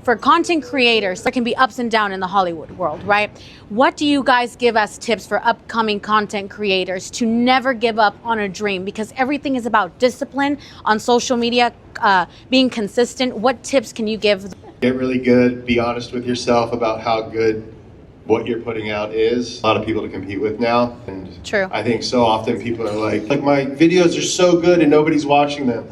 for content creators, there can be ups and downs in the Hollywood world, right? What do you guys give as tips for upcoming content creators to never give up on a dream? Because everything is about discipline on social media, being consistent. What tips can you give? Get really good, be honest with yourself about how good what you're putting out is. A lot of people to compete with now. And True. I think so often people are like my videos are so good and nobody's watching them.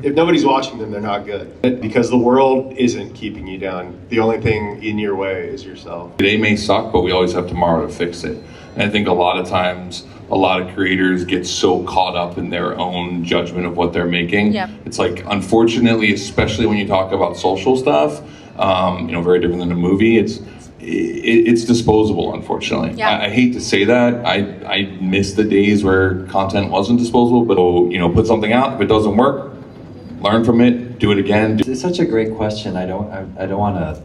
If nobody's watching them, they're not good. Because the world isn't keeping you down. The only thing in your way is yourself. Today may suck, but we always have tomorrow to fix it. And I think a lot of times, a lot of creators get so caught up in their own judgment of what they're making. Yep. It's like, unfortunately, especially when you talk about social stuff, very different than a movie, it's disposable, unfortunately. Yeah. I hate to say that. I miss the days where content wasn't disposable, but put something out. If it doesn't work, learn from it, do it again. It's such a great question. I don't want to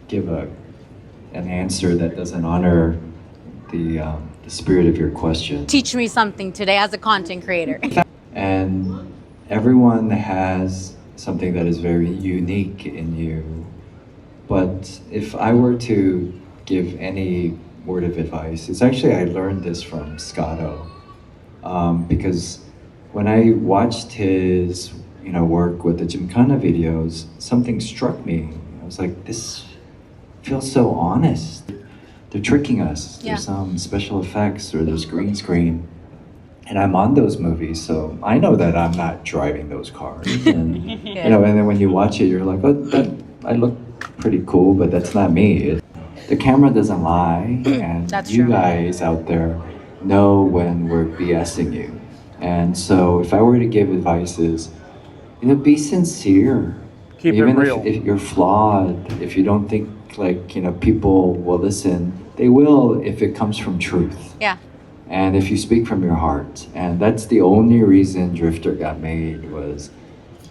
give an answer that doesn't honor the spirit of your question. Teach me something today as a content creator. And everyone has something that is very unique in you. But if I were to give any word of advice, it's actually, I learned this from Scotto. Because when I watched his work with the Gymkhana videos, something struck me. I was like, this feels so honest. They're tricking us. Yeah. There's some special effects or there's green screen. And I'm on those movies, so I know that I'm not driving those cars. And and then when you watch it, you're like, oh, I look pretty cool, but that's not me. The camera doesn't lie, and That's you true. guys out there know when we're BSing you. And so if I were to give advice is, be sincere. Keep it Even real. if you're flawed, if you don't think people will listen, they will if it comes from truth. Yeah. And if you speak from your heart. And that's the only reason Drifter got made, was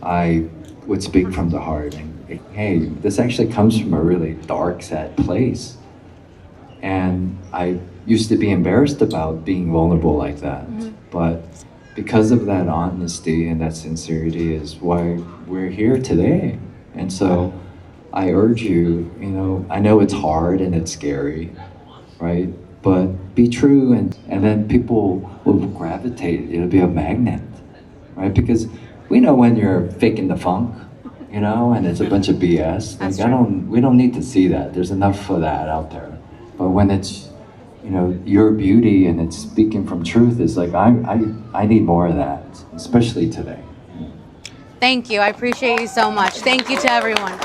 I would speak from the heart. And hey, this actually comes from a really dark, sad place. And I used to be embarrassed about being vulnerable like that. But because of that honesty and that sincerity is why we're here today. And so I urge you, I know it's hard and it's scary, right? But be true, and then people will gravitate. It'll be a magnet, right? Because we know when you're faking the funk, and it's a bunch of BS. That's We don't need to see that. There's enough of that out there. But when it's, your beauty and it's speaking from truth, it's like, I need more of that, especially today. Thank you. I appreciate you so much. Thank you to everyone.